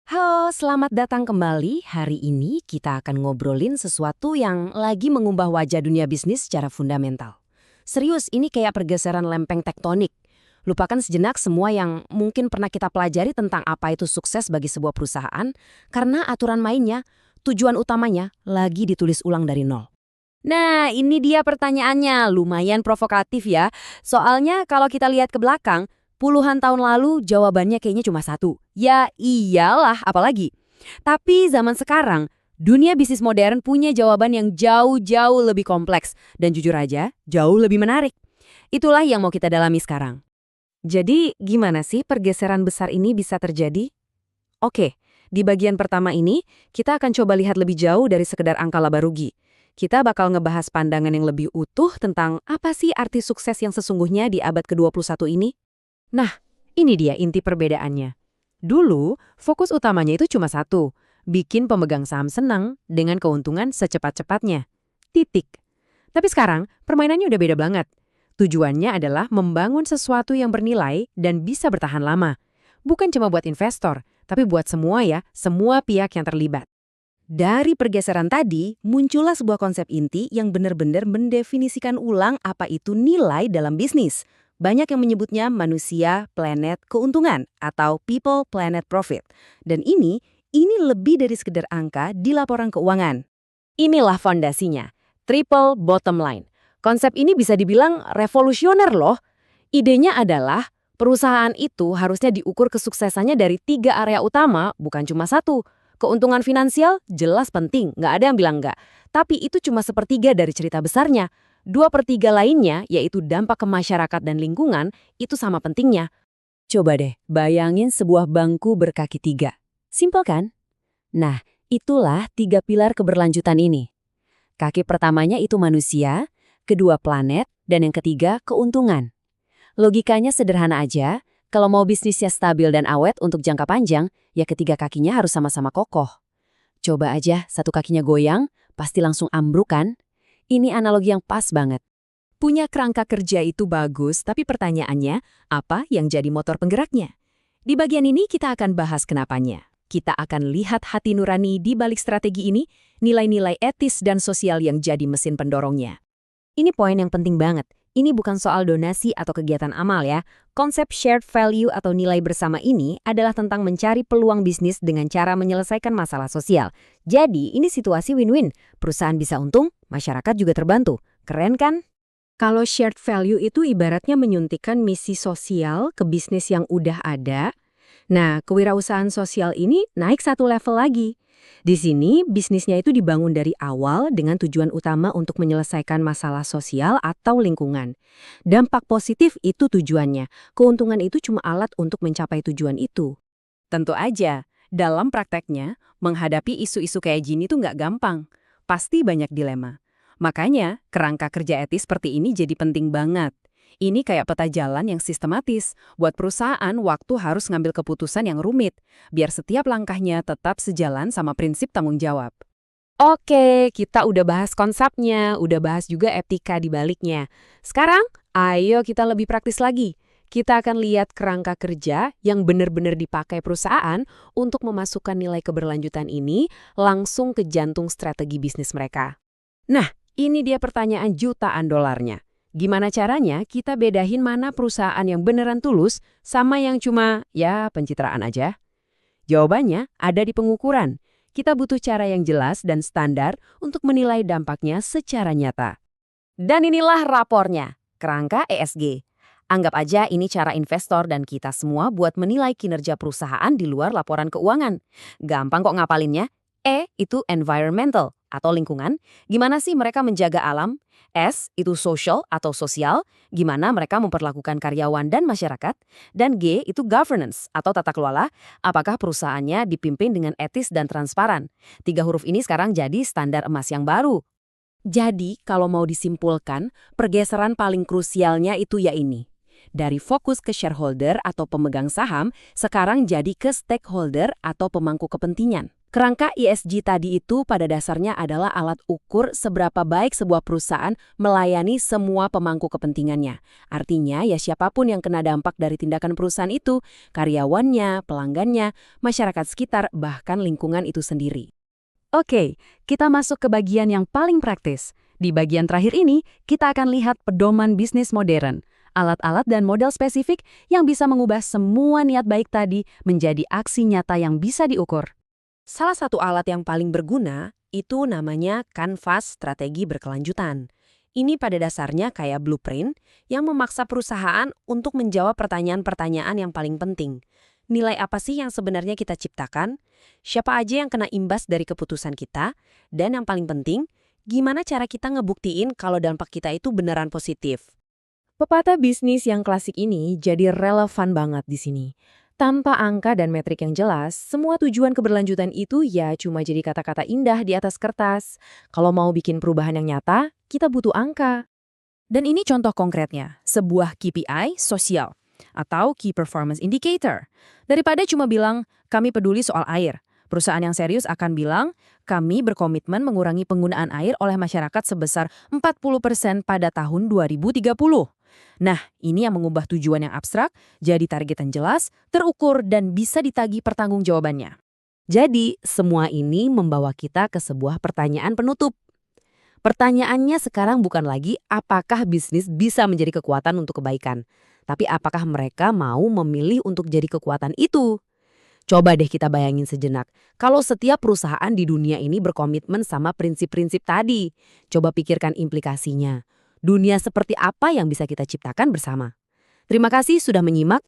Halo, selamat datang kembali. Hari ini kita akan ngobrolin sesuatu yang lagi mengubah wajah dunia bisnis secara fundamental. Serius, ini kayak pergeseran lempeng tektonik. Lupakan sejenak semua yang mungkin pernah kita pelajari tentang apa itu sukses bagi sebuah perusahaan, karena aturan mainnya, tujuan utamanya, lagi ditulis ulang dari nol. Nah, ini dia pertanyaannya. Lumayan provokatif ya. Soalnya kalau kita lihat ke belakang, puluhan tahun lalu jawabannya kayaknya cuma satu. Ya iyalah, apalagi. Tapi zaman sekarang, dunia bisnis modern punya jawaban yang jauh-jauh lebih kompleks. Dan jujur aja, jauh lebih menarik. Itulah yang mau kita dalami sekarang. Jadi, gimana sih pergeseran besar ini bisa terjadi? Oke, di bagian pertama ini, kita akan coba lihat lebih jauh dari sekedar angka laba rugi. Kita bakal ngebahas pandangan yang lebih utuh tentang apa sih arti sukses yang sesungguhnya di abad ke-21 ini. Nah, ini dia inti perbedaannya. Dulu, fokus utamanya itu cuma satu, bikin pemegang saham senang dengan keuntungan secepat-cepatnya. Titik. Tapi sekarang, permainannya udah beda banget. Tujuannya adalah membangun sesuatu yang bernilai dan bisa bertahan lama. Bukan cuma buat investor, tapi buat semua semua pihak yang terlibat. Dari pergeseran tadi, muncullah sebuah konsep inti yang benar-benar mendefinisikan ulang apa itu nilai dalam bisnis. Banyak yang menyebutnya manusia, planet, keuntungan, atau people, planet, profit. Dan ini lebih dari sekedar angka di laporan keuangan. Inilah fondasinya, triple bottom line. Konsep ini bisa dibilang revolusioner loh. Idenya adalah perusahaan itu harusnya diukur kesuksesannya dari 3 area utama, bukan cuma satu. Keuntungan finansial jelas penting, nggak ada yang bilang nggak. Tapi itu cuma sepertiga dari cerita besarnya. 2/3 lainnya, yaitu dampak ke masyarakat dan lingkungan, itu sama pentingnya. Coba deh, bayangin sebuah bangku berkaki 3. Simpel kan? Nah, itulah 3 pilar keberlanjutan ini. Kaki pertamanya itu manusia, kedua planet, dan yang ketiga keuntungan. Logikanya sederhana aja. Kalau mau bisnisnya stabil dan awet untuk jangka panjang, ya ketiga kakinya harus sama-sama kokoh. Coba aja satu kakinya goyang, pasti langsung ambruk kan? Ini analogi yang pas banget. Punya kerangka kerja itu bagus, tapi pertanyaannya, apa yang jadi motor penggeraknya? Di bagian ini kita akan bahas kenapanya. Kita akan lihat hati nurani di balik strategi ini, nilai-nilai etis dan sosial yang jadi mesin pendorongnya. Ini poin yang penting banget. Ini bukan soal donasi atau kegiatan amal ya. Konsep shared value atau nilai bersama ini adalah tentang mencari peluang bisnis dengan cara menyelesaikan masalah sosial. Jadi, ini situasi win-win. Perusahaan bisa untung, masyarakat juga terbantu. Keren kan? Kalau shared value itu ibaratnya menyuntikkan misi sosial ke bisnis yang udah ada. Nah, kewirausahaan sosial ini naik satu level lagi. Di sini, bisnisnya itu dibangun dari awal dengan tujuan utama untuk menyelesaikan masalah sosial atau lingkungan. Dampak positif itu tujuannya, keuntungan itu cuma alat untuk mencapai tujuan itu. Tentu aja, dalam prakteknya, menghadapi isu-isu kayak gini tuh nggak gampang. Pasti banyak dilema. Makanya, kerangka kerja etis seperti ini jadi penting banget. Ini kayak peta jalan yang sistematis. Buat perusahaan, waktu harus ngambil keputusan yang rumit, biar setiap langkahnya tetap sejalan sama prinsip tanggung jawab. Oke, kita udah bahas konsepnya, udah bahas juga etika di baliknya. Sekarang, ayo kita lebih praktis lagi. Kita akan lihat kerangka kerja yang benar-benar dipakai perusahaan untuk memasukkan nilai keberlanjutan ini langsung ke jantung strategi bisnis mereka. Nah, ini dia pertanyaan jutaan dolarnya. Gimana caranya kita bedain mana perusahaan yang beneran tulus sama yang cuma, pencitraan aja? Jawabannya ada di pengukuran. Kita butuh cara yang jelas dan standar untuk menilai dampaknya secara nyata. Dan inilah rapornya, kerangka ESG. Anggap aja ini cara investor dan kita semua buat menilai kinerja perusahaan di luar laporan keuangan. Gampang kok ngapalinnya. E itu environmental atau lingkungan. Gimana sih mereka menjaga alam? S itu social atau sosial, gimana mereka memperlakukan karyawan dan masyarakat. Dan G itu governance atau tata kelola, apakah perusahaannya dipimpin dengan etis dan transparan. 3 huruf ini sekarang jadi standar emas yang baru. Jadi kalau mau disimpulkan, pergeseran paling krusialnya itu ini. Dari fokus ke shareholder atau pemegang saham, sekarang jadi ke stakeholder atau pemangku kepentingan, Kerangka ESG tadi itu pada dasarnya adalah alat ukur seberapa baik sebuah perusahaan melayani semua pemangku kepentingannya. Artinya ya siapapun yang kena dampak dari tindakan perusahaan itu, karyawannya, pelanggannya, masyarakat sekitar, bahkan lingkungan itu sendiri. Oke, kita masuk ke bagian yang paling praktis. Di bagian terakhir ini, kita akan lihat pedoman bisnis modern. Alat-alat dan model spesifik yang bisa mengubah semua niat baik tadi menjadi aksi nyata yang bisa diukur. Salah satu alat yang paling berguna itu namanya kanvas strategi berkelanjutan. Ini pada dasarnya kayak blueprint yang memaksa perusahaan untuk menjawab pertanyaan-pertanyaan yang paling penting. Nilai apa sih yang sebenarnya kita ciptakan? Siapa aja yang kena imbas dari keputusan kita? Dan yang paling penting, gimana cara kita ngebuktiin kalau dampak kita itu beneran positif? Pepatah bisnis yang klasik ini jadi relevan banget di sini. Tanpa angka dan metrik yang jelas, semua tujuan keberlanjutan itu ya cuma jadi kata-kata indah di atas kertas. Kalau mau bikin perubahan yang nyata, kita butuh angka. Dan ini contoh konkretnya, sebuah KPI sosial atau Key Performance Indicator. Daripada cuma bilang, kami peduli soal air. Perusahaan yang serius akan bilang, kami berkomitmen mengurangi penggunaan air oleh masyarakat sebesar 40% pada tahun 2030. Nah, ini yang mengubah tujuan yang abstrak jadi target yang jelas, terukur, dan bisa ditagih pertanggungjawabannya. Jadi, semua ini membawa kita ke sebuah pertanyaan penutup. Pertanyaannya sekarang bukan lagi apakah bisnis bisa menjadi kekuatan untuk kebaikan, tapi apakah mereka mau memilih untuk jadi kekuatan itu. Coba deh kita bayangin sejenak, kalau setiap perusahaan di dunia ini berkomitmen sama prinsip-prinsip tadi, coba pikirkan implikasinya. Dunia seperti apa yang bisa kita ciptakan bersama? Terima kasih sudah menyimak.